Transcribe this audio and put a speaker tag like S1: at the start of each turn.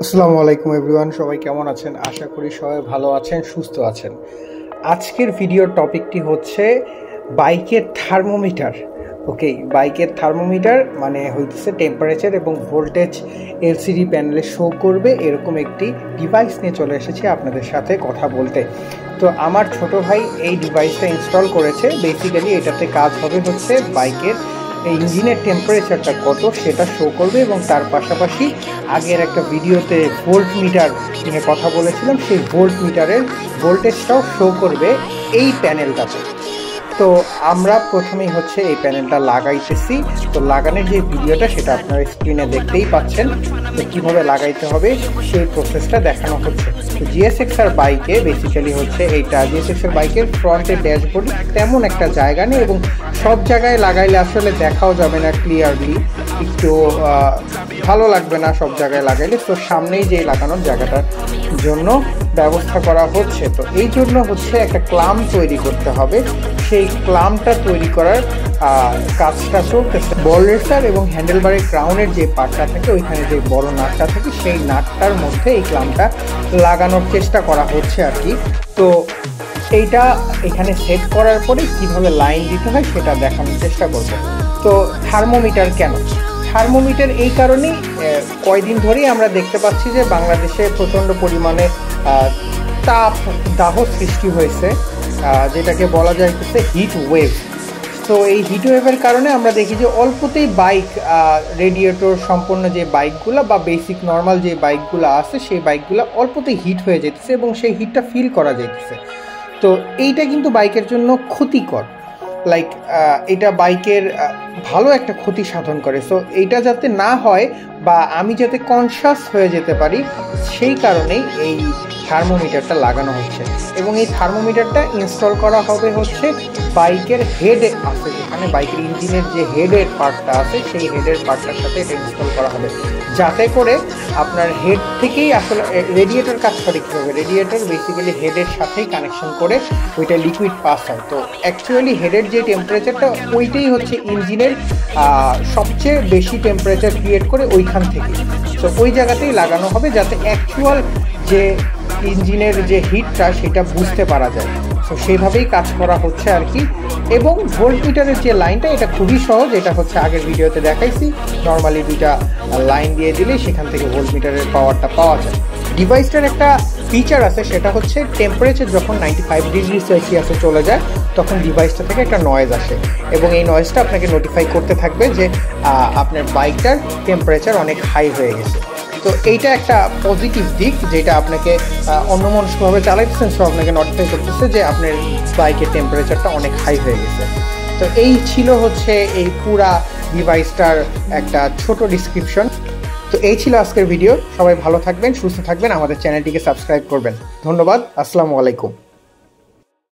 S1: আসসালামু আলাইকুম এভরিওয়ান, সবাই কেমন আছেন? আশা করি সবাই ভালো আছেন, সুস্থ আছেন। আজকের ভিডিওর টপিকটি হচ্ছে বাইকের থার্মোমিটার। ওকে, বাইকের থার্মোমিটার মানে হইতেছে টেম্পারেচার এবং ভোল্টেজ এলসিডি প্যানেলে শো করবে এরকম একটি ডিভাইস নিয়ে চলে এসেছি আপনাদের সাথে কথা বলতে। তো আমার ছোট ভাই এই ডিভাইসটা ইনস্টল করেছে। বেসিক্যালি এটাতে কাজ হবে হচ্ছে বাইকের ইঞ্জিনের টেম্পারেচারটা কত সেটা শো করবে এবং তার পাশাপাশি আগের একটা ভিডিওতে ভোল্ট মিটার নিয়ে কথা বলেছিলাম, সেই ভোল্ট মিটারের ভোল্টেজটাও শো করবে এই প্যানেলটাতে। তো আমরা প্রথমেই হচ্ছে এই প্যানেলটা লাগাইতেছি। তো লাগানোর যে ভিডিওটা সেটা আপনারা স্ক্রিনে দেখতেই পাচ্ছেন। তো কীভাবে লাগাইতে হবে সেই প্রসেসটা দেখানো হচ্ছে। তো জিএসএক্সআর বাইকে বেসিক্যালি হচ্ছে এইটা জিএসএক্সআর বাইকের ফ্রন্টের ড্যাশবোর্ড তেমন একটা জায়গা নেই এবং সব জায়গায় লাগাইলে আসলে দেখাও যাবে না ক্লিয়ারলি, একটু ভালো লাগবে না সব জায়গায় লাগাইলে। তো সামনেই যে লাগানোর জায়গাটার জন্য ব্যবস্থা করা হচ্ছে। তো এই জন্য হচ্ছে একটা ক্লাম তৈরি করতে হবে। সেই ক্লামটা তৈরি করার কাজটা চলতেছে। বল রেসার এবং হ্যান্ডেলবারের ক্রাউনের যে পার্টটা থাকে, ওইখানে যে বড় নাটটা থাকে, সেই নাটটার মধ্যে এই ক্লামটা লাগানোর চেষ্টা করা হচ্ছে আর কি। তো এইটা এখানে সেট করার পরে কিভাবে লাইন দিতে হয় সেটা দেখানোর চেষ্টা করব। তো থার্মোমিটার কেন? থার্মোমিটার এই কারণেই কয়দিন ধরেই আমরা দেখতে পাচ্ছি যে বাংলাদেশে প্রচণ্ড পরিমাণে দাহ সৃষ্টি হয়েছে, যেটাকে বলা যাইতেছে হিট ওয়েভ। তো এই হিট ওয়েভের কারণে আমরা দেখি যে অল্পতেই বাইক রেডিয়েটর সম্পন্ন যে বাইকগুলো বা বেসিক নর্মাল যে বাইকগুলো আছে সেই বাইকগুলো অল্পতেই হিট হয়ে যেতেছে এবং সেই হিটটা ফিল করা যাইতেছে। তো এইটা কিন্তু বাইকের জন্য ক্ষতিকর, লাইক এটা বাইকের ভালো একটা ক্ষতি সাধন করে। সো এইটা যাতে না হয় বা আমি যাতে কনসাস হয়ে যেতে পারি সেই কারণেই এই থার্মোমিটারটা লাগানো হচ্ছে। এবং এই থার্মোমিটারটা ইনস্টল করা হবে হচ্ছে বাইকের হেডে আছে, যেখানে বাইকের ইঞ্জিনের যে হেডের পার্টটা আছে সেই হেডের পার্টটার সাথে এটা ইনস্টল করা হবে, যাতে করে আপনার হেড থেকেই আসলে রেডিয়েটর কাজ করে কীভাবে, রেডিয়েটর বেসিক্যালি হেডের সাথেই কানেকশন করে ওইটা লিকুইড পাস হয়। তো অ্যাকচুয়ালি হেডের যে টেম্পারেচারটা ওইটাই হচ্ছে ইঞ্জিনের সবচেয়ে বেশি টেম্পারেচার ক্রিয়েট করে ওইখান থেকে। তো ওই জায়গাতেই লাগানো হবে যাতে অ্যাকচুয়াল যে ইঞ্জিনের যে হিটটা সেটা বুঝতে পারা যায়। তো সেইভাবেই কাজ করা হচ্ছে আর কি। এবং ভোল্ট মিটারের যে লাইনটা এটা খুবই সহজ, এটা হচ্ছে আগের ভিডিওতে দেখাইছি। নর্মালি দুইটা লাইন দিয়ে দিলে সেখান থেকে ভোল্ট মিটারের পাওয়ারটা পাওয়া যায়। ডিভাইসটার একটা ফিচার আছে, সেটা হচ্ছে টেম্পারেচার যখন 95 ডিগ্রি সেলসিয়াসে চলে যায় তখন ডিভাইসটা থেকে একটা নয়েজ আসে এবং এই নয়েজটা আপনাকে নোটিফাই করতে থাকবে যে আপনার বাইকটার টেম্পারেচার অনেক হাই হয়ে গেছে। তো এইটা একটা পজিটিভ দিক, যেটা আপনাকে অন্যমনস্কভাবে চালাইতেছেন, সো আপনাকে নোটিফাই করতেছে যে আপনার বাইকের টেম্পারেচারটা অনেক হাই হয়ে গেছে। তো এই ছিল হচ্ছে এই পুরা ডিভাইসটার একটা ছোট ডিসক্রিপশন। তো এই ছিল আজকের ভিডিও। সবাই ভালো থাকবেন, সুস্থ থাকবেন, আমাদের চ্যানেলটিকে সাবস্ক্রাইব করবেন। ধন্যবাদ। আসসালামু আলাইকুম।